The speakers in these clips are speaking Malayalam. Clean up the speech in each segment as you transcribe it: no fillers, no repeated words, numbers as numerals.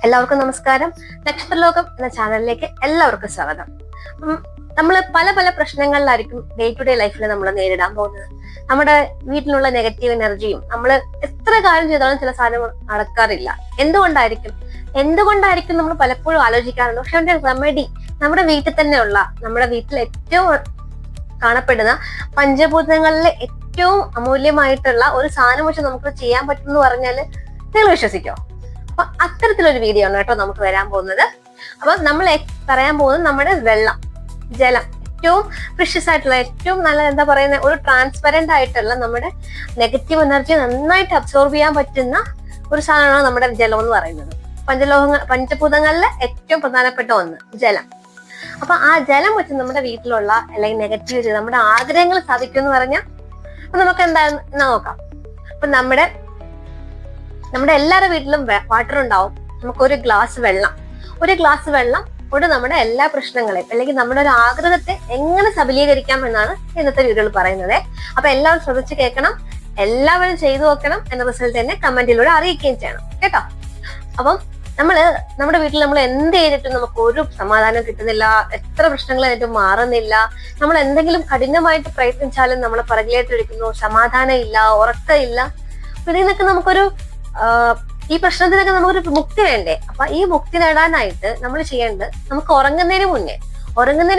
എല്ലാവർക്കും നമസ്കാരം. നക്ഷത്രലോകം എന്ന ചാനലിലേക്ക് എല്ലാവർക്കും സ്വാഗതം. നമ്മൾ പല പല പ്രശ്നങ്ങളിലായിരിക്കും ഡേ ടു ഡേ ലൈഫിൽ നമ്മൾ നേരിടാൻ പോകുന്നത്. നമ്മുടെ വീട്ടിലുള്ള നെഗറ്റീവ് എനർജിയും നമ്മൾ എത്ര കാര്യം ചെയ്താലും ചില സാധനങ്ങൾ നടക്കാറില്ല. എന്തുകൊണ്ടായിരിക്കും നമ്മൾ പലപ്പോഴും ആലോചിക്കാറുണ്ട്. പക്ഷെ അതിന്റെ റെമഡി നമ്മുടെ വീട്ടിൽ തന്നെയുള്ള, നമ്മുടെ വീട്ടിൽ ഏറ്റവും കാണപ്പെടുന്ന പഞ്ചഭൂതങ്ങളിലെ ഏറ്റവും അമൂല്യമായിട്ടുള്ള ഒരു സാധനം വെച്ച് നമുക്ക് ചെയ്യാൻ പറ്റും എന്ന് പറഞ്ഞാൽ നിങ്ങൾ വിശ്വസിക്കോ? അപ്പൊ അത്തരത്തിലൊരു വീഡിയോ ആണ് കേട്ടോ നമുക്ക് വരാൻ പോകുന്നത്. അപ്പൊ നമ്മൾ പറയാൻ പോകുന്നത് നമ്മുടെ ജലം, ഏറ്റവും പ്രഷ്യസ് ആയിട്ടുള്ള, ഏറ്റവും നല്ല എന്താ പറയുന്ന, ഒരു ട്രാൻസ്പെറന്റ് ആയിട്ടുള്ള, നമ്മുടെ നെഗറ്റീവ് എനർജി നന്നായിട്ട് അബ്സോർബ് ചെയ്യാൻ പറ്റുന്ന ഒരു സാധനമാണ് നമ്മുടെ ജലം എന്ന് പറയുന്നത്. പഞ്ചഭൂതങ്ങളിലെ ഏറ്റവും പ്രധാനപ്പെട്ട ഒന്ന് ജലം. അപ്പൊ ആ ജലം വെച്ച് നമ്മുടെ വീട്ടിലുള്ള അല്ലെങ്കിൽ നെഗറ്റീവ് നമ്മുടെ ആഗ്രഹങ്ങൾ സാധിക്കും എന്ന് പറഞ്ഞാൽ അപ്പൊ നമുക്ക് എന്താ നോക്കാം. അപ്പൊ നമ്മുടെ എല്ലാവരുടെ വീട്ടിലും വാട്ടർ ഉണ്ടാവും. നമുക്ക് ഒരു ഗ്ലാസ് വെള്ളം കൊണ്ട് നമ്മുടെ എല്ലാ പ്രശ്നങ്ങളെയും അല്ലെങ്കിൽ നമ്മുടെ ഒരു ആഗ്രഹത്തെ എങ്ങനെ സബലീകരിക്കാം എന്നാണ് ഇന്നത്തെ വീഡിയോയിൽ പറയുന്നത്. അപ്പൊ എല്ലാവരും ശ്രദ്ധിച്ച് കേൾക്കണം, എല്ലാവരും ചെയ്തു നോക്കണം. എന്ന റിസൾട്ട് തന്നെ കമന്റിലൂടെ അറിയിക്കുകയും ചെയ്യണം കേട്ടോ. അപ്പം നമ്മുടെ വീട്ടിൽ നമ്മൾ എന്ത് ചെയ്തിട്ടും നമുക്ക് ഒരു സമാധാനം കിട്ടുന്നില്ല, എത്ര പ്രശ്നങ്ങൾ എന്നിട്ടും മാറുന്നില്ല. നമ്മൾ എന്തെങ്കിലും കഠിനമായിട്ട് പ്രയത്നിച്ചാലും നമ്മളെ പിറകിലേറ്റൊഴിക്കുന്നു, സമാധാനം ഇല്ല, ഉറക്കമില്ല. അപ്പൊ ഇതിൽ നിന്നൊക്കെ നമുക്കൊരു ഈ പ്രശ്നത്തിനൊക്കെ നമുക്കൊരു മുക്തി വേണ്ടേ? അപ്പൊ ഈ മുക്തി നേടാനായിട്ട് നമ്മൾ ചെയ്യേണ്ടത്, നമുക്ക് ഉറങ്ങുന്നതിന്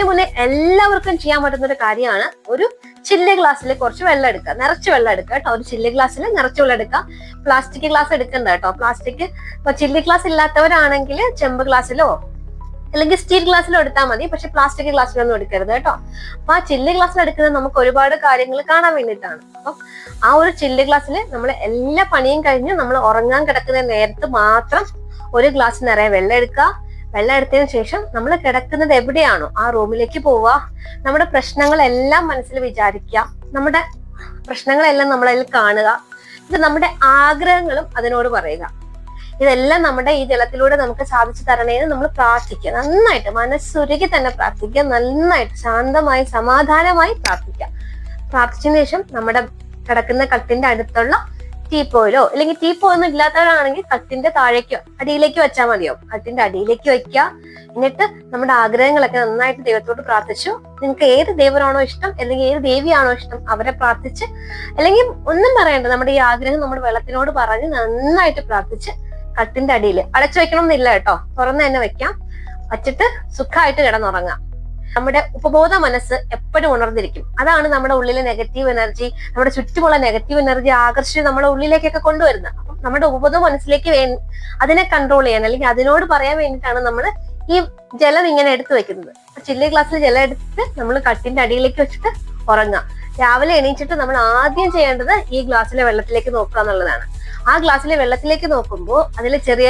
മുന്നേ എല്ലാവർക്കും ചെയ്യാൻ പറ്റുന്ന ഒരു കാര്യമാണ് ഒരു ചില്ല് ഗ്ലാസ്സിൽ കുറച്ച് വെള്ളം എടുക്കുക, നിറച്ച് വെള്ളം എടുക്കുക കേട്ടോ. ഒരു ചില്ല് ഗ്ലാസ്സിൽ നിറച്ച് വെള്ളം എടുക്കുക. പ്ലാസ്റ്റിക് ഗ്ലാസ് എടുക്കണ്ട കേട്ടോ. ഇപ്പൊ ചില്ല് ഗ്ലാസ് ഇല്ലാത്തവരാണെങ്കിൽ ചെമ്പ് ഗ്ലാസ്സിലോ അല്ലെങ്കിൽ സ്റ്റീൽ ഗ്ലാസ്സിലോ എടുത്താൽ മതി. പക്ഷെ പ്ലാസ്റ്റിക് ഗ്ലാസ്സിലൊന്നും എടുക്കരുത് കേട്ടോ. അപ്പൊ ആ ചില്ല് ഗ്ലാസ്സിൽ എടുക്കുന്നത് നമുക്ക് ഒരുപാട് കാര്യങ്ങൾ കാണാൻ വേണ്ടിയിട്ടാണ്. അപ്പൊ ആ ഒരു ചില്ല് ഗ്ലാസ്സിൽ നമ്മൾ എല്ലാ പണിയും കഴിഞ്ഞ് നമ്മൾ ഉറങ്ങാൻ കിടക്കുന്ന നേരത്ത് മാത്രം ഒരു ഗ്ലാസ് നിറയെ വെള്ളം എടുക്കുക. വെള്ളം എടുത്തതിന് ശേഷം നമ്മൾ കിടക്കുന്നത് എവിടെയാണോ ആ റൂമിലേക്ക് പോവുക. നമ്മുടെ പ്രശ്നങ്ങളെല്ലാം മനസ്സിൽ വിചാരിക്കുക, നമ്മുടെ പ്രശ്നങ്ങളെല്ലാം നമ്മളതിൽ കാണുക. ഇത് നമ്മുടെ ആഗ്രഹങ്ങളും അതിനോട് പറയുക. ഇതെല്ലാം നമ്മുടെ ഈ ജലത്തിലൂടെ നമുക്ക് സാധിച്ചു തരണേന്ന് നമ്മൾ പ്രാർത്ഥിക്കുക. നന്നായിട്ട് മനസ്സുരുകി തന്നെ പ്രാർത്ഥിക്കുക. നന്നായിട്ട് ശാന്തമായി സമാധാനമായി പ്രാർത്ഥിക്കുക. പ്രാർത്ഥിച്ചതിന് ശേഷം നമ്മുടെ കിടക്കുന്ന കട്ടിന്റെ അടുത്തുള്ള ടീപ്പോയിലോ, അല്ലെങ്കിൽ ടീപ്പോ ഒന്നും ഇല്ലാത്തവരാണെങ്കിൽ കട്ടിന്റെ താഴേക്കോ അടിയിലേക്ക് വെച്ചാൽ മതിയോ. കട്ടിന്റെ അടിയിലേക്ക് വെക്കുക. എന്നിട്ട് നമ്മുടെ ആഗ്രഹങ്ങളൊക്കെ നന്നായിട്ട് ദൈവത്തോട് പ്രാർത്ഥിച്ചു. നിങ്ങൾക്ക് ഏത് ദൈവമാണോ ഇഷ്ടം അല്ലെങ്കിൽ ഏത് ദേവിയാണോ ഇഷ്ടം അവരെ പ്രാർത്ഥിച്ച്, അല്ലെങ്കിൽ ഒന്നും പറയണ്ട, നമ്മുടെ ഈ ആഗ്രഹം നമ്മുടെ വെള്ളത്തിനോട് പറഞ്ഞ് നന്നായിട്ട് പ്രാർത്ഥിച്ച് കട്ടിന്റെ അടിയിൽ അടച്ചു വെക്കണം എന്നില്ല കേട്ടോ, തുറന്ന് തന്നെ വെക്കാം. വച്ചിട്ട് സുഖമായിട്ട് കിടന്നുറങ്ങാം. നമ്മുടെ ഉപബോധ മനസ്സ് എപ്പോഴും ഉണർന്നിരിക്കും. അതാണ് നമ്മുടെ ഉള്ളിലെ നെഗറ്റീവ് എനർജി, നമ്മുടെ ചുറ്റുമുള്ള നെഗറ്റീവ് എനർജി ആകർഷിച്ച് നമ്മുടെ ഉള്ളിലേക്കൊക്കെ കൊണ്ടുവരുന്നത്. അപ്പം നമ്മുടെ ഉപബോധ മനസ്സിലേക്ക് അതിനെ കൺട്രോൾ ചെയ്യാൻ അല്ലെങ്കിൽ അതിനോട് പറയാൻ വേണ്ടിയിട്ടാണ് നമ്മൾ ഈ ജലം ഇങ്ങനെ എടുത്തു വെക്കുന്നത്. ചില്ല് ഗ്ലാസ്സിൽ ജലം എടുത്തിട്ട് നമ്മൾ കട്ടിന്റെ അടിയിലേക്ക് വെച്ചിട്ട് ഉറങ്ങാം. രാവിലെ എണീച്ചിട്ട് നമ്മൾ ആദ്യം ചെയ്യേണ്ടത് ഈ ഗ്ലാസ്സിലെ വെള്ളത്തിലേക്ക് നോക്കുക എന്നുള്ളതാണ്. ആ ഗ്ലാസ്സിലെ വെള്ളത്തിലേക്ക് നോക്കുമ്പോൾ അതിൽ ചെറിയ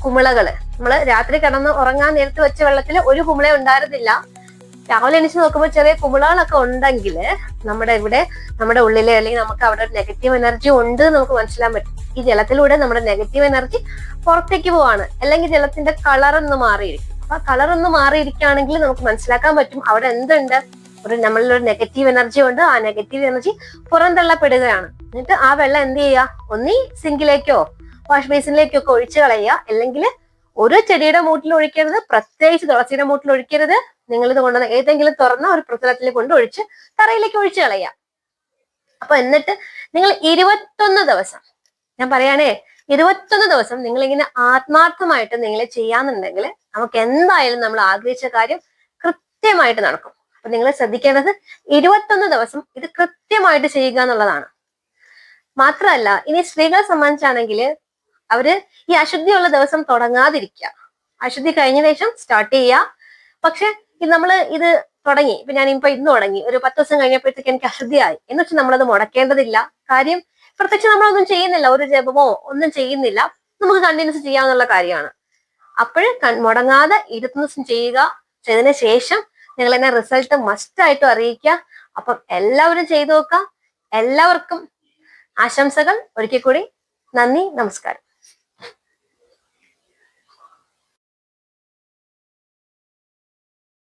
കുമിളകള്, നമ്മള് രാത്രി കിടന്ന് ഉറങ്ങാൻ നേരത്ത് വെച്ച വെള്ളത്തിൽ ഒരു കുമിള ഉണ്ടായിരുന്നില്ല. രാവിലെ എണീച്ച് നോക്കുമ്പോൾ ചെറിയ കുമിളകളൊക്കെ ഉണ്ടെങ്കിൽ നമ്മുടെ ഉള്ളിലെ അല്ലെങ്കിൽ നമുക്ക് അവിടെ ഒരു നെഗറ്റീവ് എനർജി ഉണ്ട് നമുക്ക് മനസ്സിലാൻ പറ്റും. ഈ ജലത്തിലൂടെ നമ്മുടെ നെഗറ്റീവ് എനർജി പുറത്തേക്ക് പോവാണ്. അല്ലെങ്കിൽ ജലത്തിന്റെ കളറൊന്ന് മാറിയിരിക്കും. അപ്പൊ കളറൊന്ന് മാറിയിരിക്കുകയാണെങ്കിൽ നമുക്ക് മനസ്സിലാക്കാൻ പറ്റും അവിടെ എന്തുണ്ട്, നമ്മളിലൊരു നെഗറ്റീവ് എനർജി ഉണ്ട്. ആ നെഗറ്റീവ് എനർജി പുറന്തള്ളപ്പെടുകയാണ്. എന്നിട്ട് ആ വെള്ളം എന്ത് ചെയ്യുക, ഒന്നീ സിങ്കിലേക്കോ വാഷ് ബേസിനിലേക്കോ ഒക്കെ ഒഴിച്ചു കളയുക. അല്ലെങ്കിൽ ഒരു ചെടിയുടെ മൂട്ടിൽ ഒഴിക്കരുത്, പ്രത്യേകിച്ച് തുളസിയുടെ മൂട്ടിൽ ഒഴിക്കരുത്. നിങ്ങൾ ഇത് കൊണ്ടുവന്ന് ഏതെങ്കിലും തുറന്ന ഒരു പ്രതലത്തിൽ കൊണ്ട് ഒഴിച്ച് തറയിലേക്ക് ഒഴിച്ചു കളയുക. അപ്പൊ എന്നിട്ട് നിങ്ങൾ 21 ദിവസം, ഞാൻ പറയാനേ 21 ദിവസം നിങ്ങൾ ഇങ്ങനെ ആത്മാർത്ഥമായിട്ട് നിങ്ങൾ ചെയ്യാന്നുണ്ടെങ്കിൽ നമുക്ക് എന്തായാലും നമ്മൾ ആഗ്രഹിച്ച കാര്യം കൃത്യമായിട്ട് നടക്കും. അപ്പൊ നിങ്ങൾ ശ്രദ്ധിക്കേണ്ടത് 21 ദിവസം ഇത് കൃത്യമായിട്ട് ചെയ്യുക എന്നുള്ളതാണ്. മാത്രമല്ല, ഇനി സ്ത്രീകളെ സംബന്ധിച്ചാണെങ്കിൽ അവര് ഈ അശുദ്ധിയുള്ള ദിവസം തുടങ്ങാതിരിക്കുക. അശുദ്ധി കഴിഞ്ഞ ശേഷം സ്റ്റാർട്ട് ചെയ്യുക. പക്ഷെ ഇത് തുടങ്ങി, ഇപ്പൊ ഞാനിപ്പോ ഇന്ന് തുടങ്ങി, ഒരു 10 ദിവസം കഴിഞ്ഞപ്പോഴത്തേക്ക് എനിക്ക് അശുദ്ധിയായി എന്ന് വെച്ചാൽ നമ്മളത് മുടക്കേണ്ടതില്ല. കാര്യം പ്രത്യേകിച്ച് നമ്മളൊന്നും ചെയ്യുന്നില്ല, ഒരു ജപമോ ഒന്നും ചെയ്യുന്നില്ല, നമുക്ക് കണ്ടിന്യൂസ് ചെയ്യാവുന്ന കാര്യമാണ്. അപ്പോഴ് മുടങ്ങാതെ 21 ദിവസം ചെയ്യുക. ചെയ്തതിനു ശേഷം നിങ്ങൾ എന്നെ റിസൾട്ട് മസ്റ്റ് ആയിട്ടും അറിയിക്കുക. അപ്പം എല്ലാവരും ചെയ്തു നോക്കുക. എല്ലാവർക്കും ആശംസകൾ. ഒരിക്കൽ കൂടി നന്ദി, നമസ്കാരം.